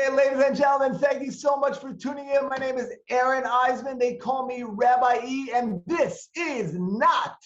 Okay, ladies and gentlemen, thank you so much for tuning in. My name is Aaron Eisman. They call me Rabbi E, and this is not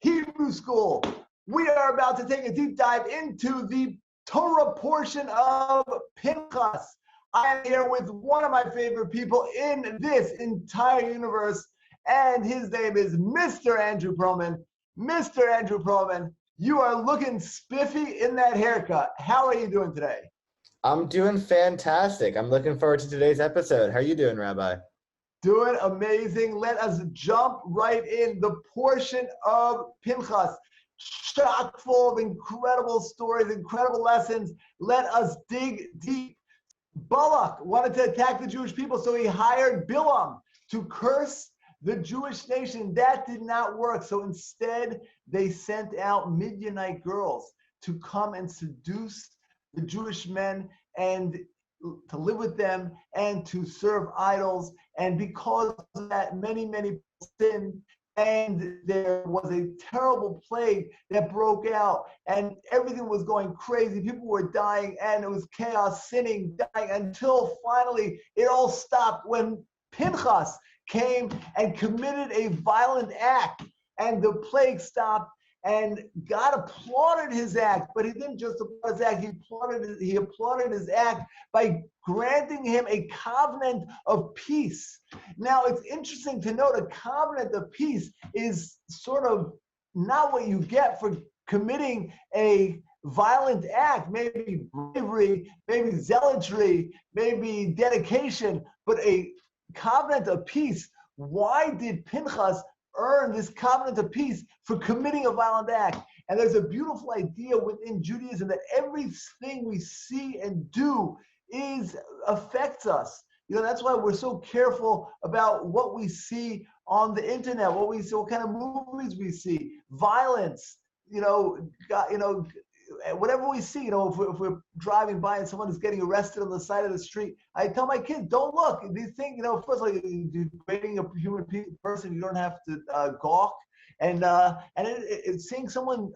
Hebrew School. We are about to take a deep dive into the Torah portion of Pinchas. I am here with one of my favorite people in this entire universe, and his name is Mr. Andrew Perlman. Mr. Andrew Perlman, you are looking spiffy in that haircut. How are you doing today? I'm doing fantastic. I'm looking forward to today's episode. How are you doing, Rabbi? Doing amazing. Let us jump right in. The portion of Pinchas, chock full of incredible stories, incredible lessons. Let us dig deep. Balak wanted to attack the Jewish people, so he hired Bilam to curse the Jewish nation. That did not work. So instead, they sent out Midianite girls to come and seduce the Jewish men and to live with them and to serve idols. And because of that, many people sinned, and there was a terrible plague that broke out, and everything was going crazy. People were dying, and it was chaos, sinning, dying, until finally it all stopped when Pinchas came and committed a violent act, and the plague stopped. And God applauded his act, but he didn't just applaud his act, he applauded his act by granting him a covenant of peace. Now, it's interesting to note a covenant of peace is sort of not what you get for committing a violent act, maybe bravery, maybe zealotry, maybe dedication, but a covenant of peace. Why did Pinchas earn this covenant of peace for committing a violent act? And there's a beautiful idea within Judaism that everything we see and do affects us. You know, that's why we're so careful about what we see on the internet, what kind of movies we see, violence, whatever we see, if we're driving by and someone is getting arrested on the side of the street, I tell my kids, don't look. These things, first of all, you're grading a human person, you don't have to gawk. And seeing someone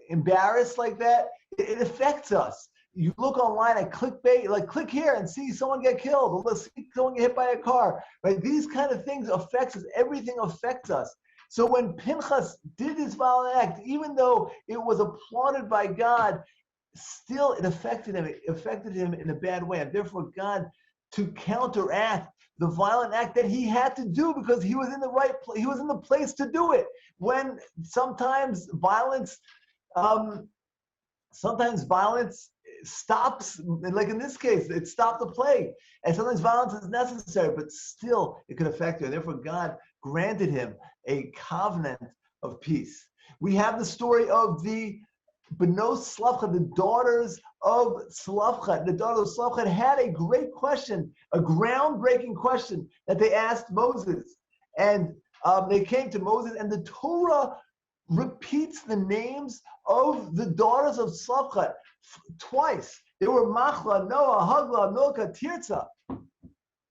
embarrassed like that, it affects us. You look online at clickbait, like click here and see someone get killed, or let's see someone get hit by a car. Right? These kind of things affects us. Everything affects us. So when Pinchas did this violent act, even though it was applauded by God, still it affected him. It affected him in a bad way. And therefore, God, to counteract the violent act that he had to do, because he was in the right place, he was in the place to do it. When sometimes violence stops, like in this case, it stopped the plague. And sometimes violence is necessary, but still it could affect you. And therefore, God granted him a covenant of peace. We have the story of the Benos Slavcha, the daughters of Slavcha. The daughters of Slavcha had a great question, a groundbreaking question that they asked Moses. And they came to Moses, and the Torah repeats the names of the daughters of Slavcha twice. They were Machla, Noah, Hagla, Milka, Tirza.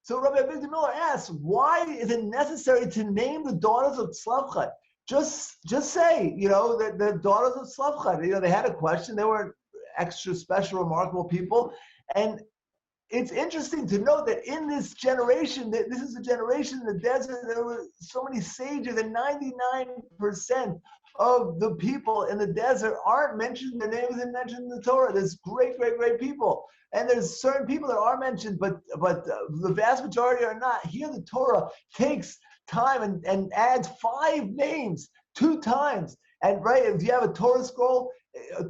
So Rabbi Victor Miller asks, why is it necessary to name the daughters of Slavcha? Just say, that the daughters of Slavcha, they had a question. They were extra special, remarkable people. And it's interesting to note that in this generation, that this is a generation in the desert, there were so many sages, and 99% of the people in the desert aren't mentioned, their names isn't mentioned in the Torah. There's great people. And there's certain people that are mentioned, but the vast majority are not. Here the Torah takes time and adds 5 names 2 times. And right, if you have a Torah scroll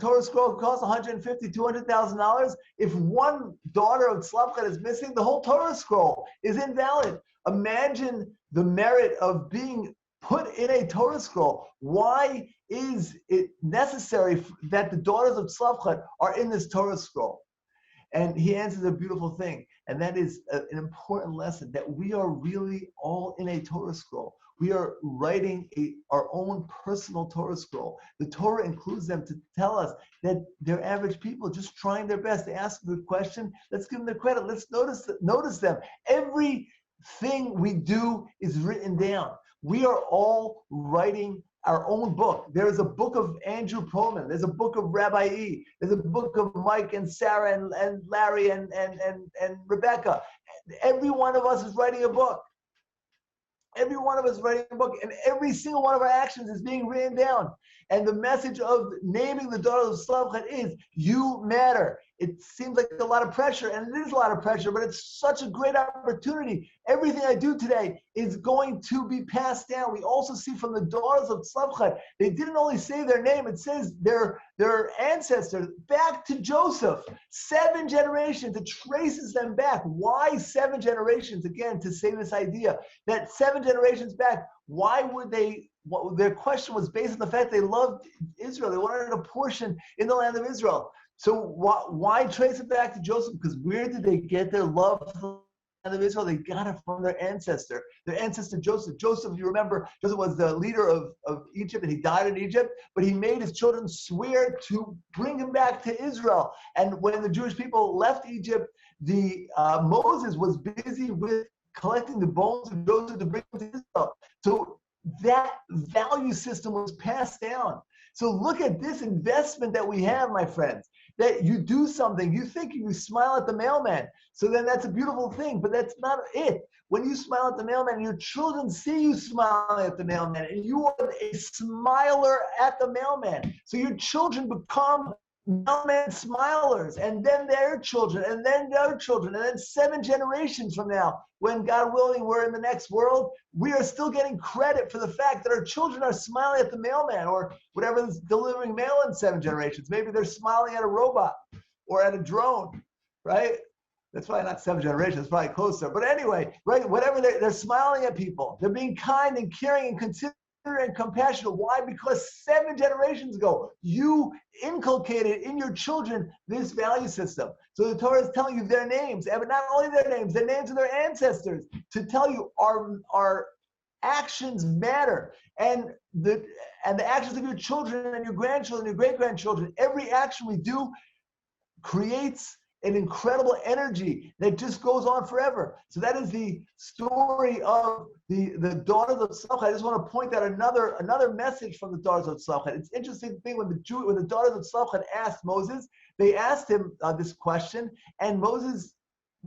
costs $150,000, $200,000. If one daughter of Slavcha is missing, the whole Torah scroll is invalid. Imagine the merit of being put in a Torah scroll. Why is it necessary that the daughters of Slavcha are in this Torah scroll? And he answers a beautiful thing, and that is an important lesson, that we are really all in a Torah scroll. We are writing our own personal Torah scroll. The Torah includes them to tell us that they're average people just trying their best. They ask a good question. Let's give them the credit. Let's notice them. Everything we do is written down. We are all writing our own book. There's a book of Andrew Pullman. There's a book of Rabbi E. There's a book of Mike and Sarah and Larry and Rebecca. Every one of us is writing a book. Every one of us is writing a book, and every single one of our actions is being written down. And the message of naming the daughter of Slavchat is, you matter. It seems like a lot of pressure, and it is a lot of pressure, but it's such a great opportunity. Everything I do today is going to be passed down. We also see from the daughters of Slavchat, they didn't only say their name, it says their ancestors back to Joseph. 7 generations, it traces them back. Why 7 generations? Again, to say this idea that 7 generations back, why would they, their question was based on the fact they loved Israel. They wanted a portion in the land of Israel. So why trace it back to Joseph? Because where did they get their love for the land of Israel? They got it from their ancestor Joseph. Joseph, if you remember, Joseph was the leader of Egypt, and he died in Egypt, but he made his children swear to bring him back to Israel. And when the Jewish people left Egypt, Moses was busy with collecting the bones of Joseph to bring them to Israel. So that value system was passed down. So look at this investment that we have, my friends, that you do something, you think you smile at the mailman. So then that's a beautiful thing, but that's not it. When you smile at the mailman, your children see you smiling at the mailman, and you are a smiler at the mailman. So your children become mailman smilers, and then their children, and then their children, and then 7 generations from now, when God willing we're in the next world, we are still getting credit for the fact that our children are smiling at the mailman or whatever's delivering mail in 7 generations. Maybe they're smiling at a robot or at a drone, right? That's probably not 7 generations, it's probably closer. But anyway, right? Whatever, they're smiling at people. They're being kind and caring and considerate and compassionate. Why? Because 7 generations ago, you inculcated in your children this value system. So the Torah is telling you their names, and not only their names of their ancestors, to tell you our actions matter. And the actions of your children and your grandchildren, your great-grandchildren, every action we do creates an incredible energy that just goes on forever. So that is the story of the daughters of Slavchat. I just want to point out another message from the daughters of Slavchat. It's an interesting thing when the daughters of Slavchat asked Moses, they asked him this question, and Moses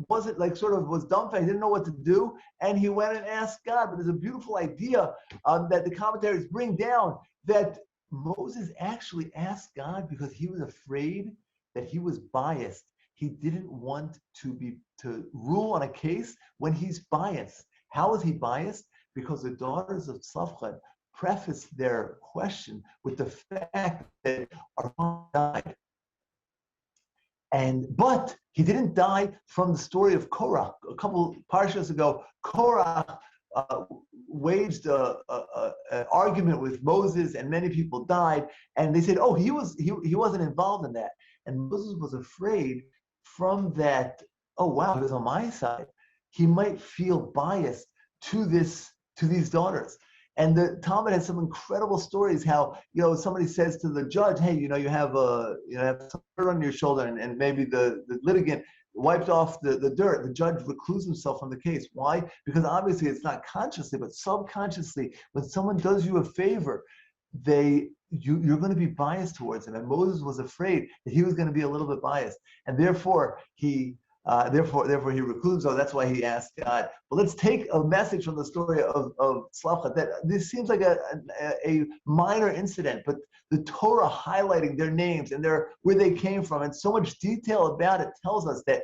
was dumbfounded. He didn't know what to do, and he went and asked God. But there's a beautiful idea that the commentaries bring down, that Moses actually asked God because he was afraid that he was biased. He didn't want to rule on a case when he's biased. How is he biased? Because the daughters of Slavchat prefaced their question with the fact that our father died. But he didn't die from the story of Korah. A couple Parshas ago, Korah waged an argument with Moses, and many people died. And they said, "Oh, he wasn't involved in that." And Moses was afraid from that. Oh wow, he was on my side. He might feel biased to these daughters. And the Talmud has some incredible stories how, somebody says to the judge, hey, you have some dirt on your shoulder, and maybe the litigant wiped off the dirt. The judge recluses himself from the case. Why? Because obviously it's not consciously, but subconsciously, when someone does you a favor, you're going to be biased towards him. And Moses was afraid that he was going to be a little bit biased. And therefore he recludes. So that's why he asked God. But let's take a message from the story of Slavchat. That this seems like a minor incident, but the Torah highlighting their names and where they came from, and so much detail about it tells us that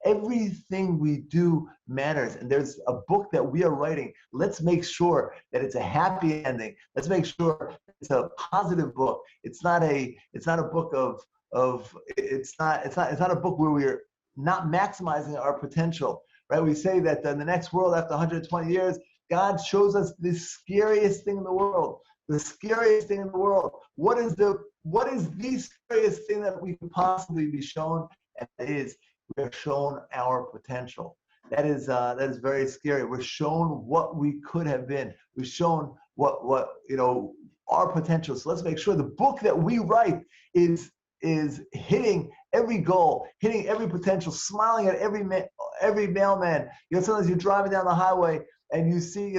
everything we do matters. And there's a book that we are writing. Let's make sure that it's a happy ending. Let's make sure it's a positive book. It's not a book it's not a book where we're not maximizing our potential, right? We say that in the next world, after 120 years, God shows us the scariest thing in the world. The scariest thing in the world. What is the scariest thing that we could possibly be shown? And it is, we are shown our potential. That is very scary. We're shown what we could have been. We're shown what our potential. So let's make sure the book that we write is hitting every goal, hitting every potential, smiling at every mailman. Sometimes you're driving down the highway and you see,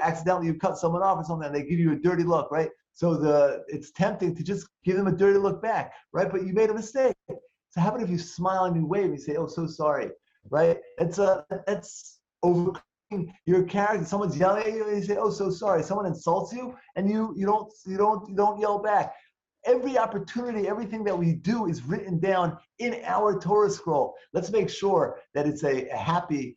accidentally you cut someone off or something, and they give you a dirty look, right? So it's tempting to just give them a dirty look back, right? But you made a mistake. So how about if you smile and you wave and you say, "Oh, so sorry," right? That's overcoming your character. Someone's yelling at you and you say, "Oh, so sorry." Someone insults you and you don't yell back. Every opportunity, everything that we do is written down in our Torah scroll. Let's make sure that it's a happy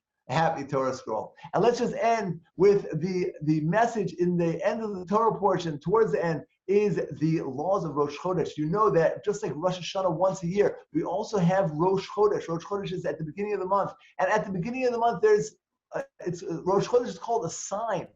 Torah scroll. And let's just end with the message in the end of the Torah portion, towards the end, is the laws of Rosh Chodesh. You know that just like Rosh Hashanah once a year, we also have Rosh Chodesh. Rosh Chodesh is at the beginning of the month. And at the beginning of the month, Rosh Chodesh is called a sign.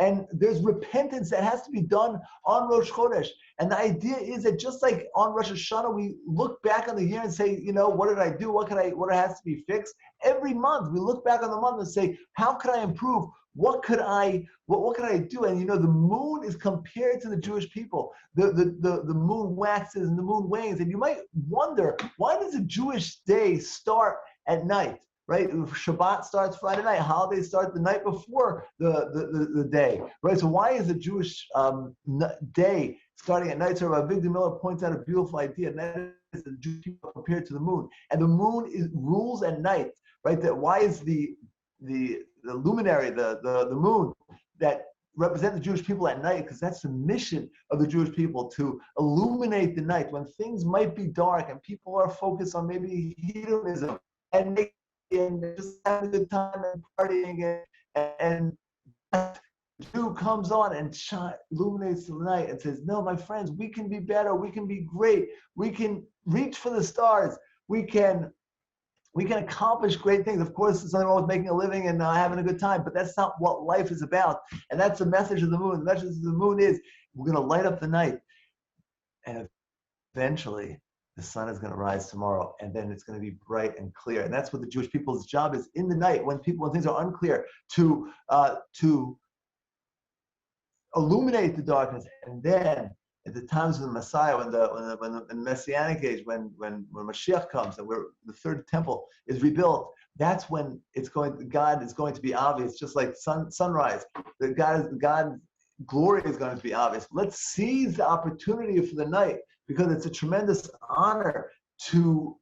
And there's repentance that has to be done on Rosh Chodesh. And the idea is that just like on Rosh Hashanah, we look back on the year and say, what did I do? What has to be fixed? Every month, we look back on the month and say, how could I improve? What could I do? And the moon is compared to the Jewish people. The moon waxes and the moon wanes. And you might wonder, why does a Jewish day start at night? Right? Shabbat starts Friday night. Holidays start the night before the day. Right? So why is the Jewish day starting at night? So Rabbi Victor Miller points out a beautiful idea, and that is the Jewish people are compared to the moon. And the moon rules at night. Right? That why is the luminary, the moon, that represent the Jewish people at night? Because that's the mission of the Jewish people, to illuminate the night when things might be dark and people are focused on maybe hedonism and just having a good time and partying, and Jew comes on and illuminates the night and says, "No, my friends, we can be better. We can be great. We can reach for the stars. We can accomplish great things." Of course, there's nothing wrong with making a living and having a good time, but that's not what life is about. And that's the message of the moon. The message of the moon is we're going to light up the night, and eventually the sun is going to rise tomorrow, and then it's going to be bright and clear. And that's what the Jewish people's job is in the night, when things are unclear, to illuminate the darkness. And then at the times of the Messiah, when the Messianic age, when Mashiach comes and the third temple is rebuilt, that's when God is going to be obvious, just like sunrise. That God's glory is going to be obvious. Let's seize the opportunity for the night, because it's a tremendous honor to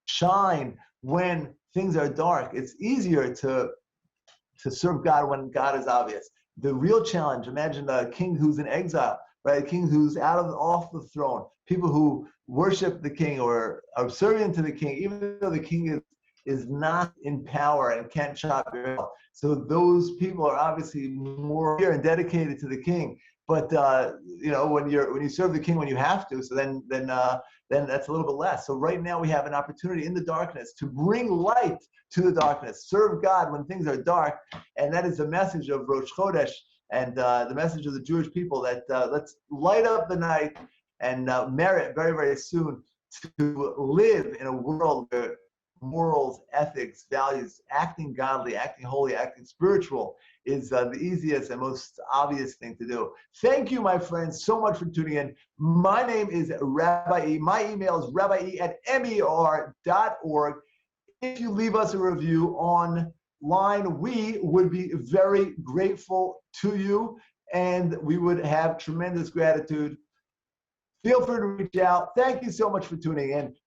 shine when things are dark. It's easier to serve God when God is obvious. The real challenge, imagine a king who's in exile, right? A king who's off the throne. People who worship the king or are subservient to the king, even though the king is not in power and can't chop your head off. So those people are obviously more dear and dedicated to the king. But when you serve the king when you have to, so then that's a little bit less. So right now we have an opportunity in the darkness to bring light to the darkness, serve God when things are dark, and that is the message of Rosh Chodesh and the message of the Jewish people, that let's light up the night and merit very, very soon to live in a world where morals, ethics, values, acting godly, acting holy, acting spiritual is the easiest and most obvious thing to do. Thank you, my friends, so much for tuning in. My name is Rabbi E. My email is rabbiE@mer.org. If you leave us a review online, we would be very grateful to you, and we would have tremendous gratitude. Feel free to reach out. Thank you so much for tuning in.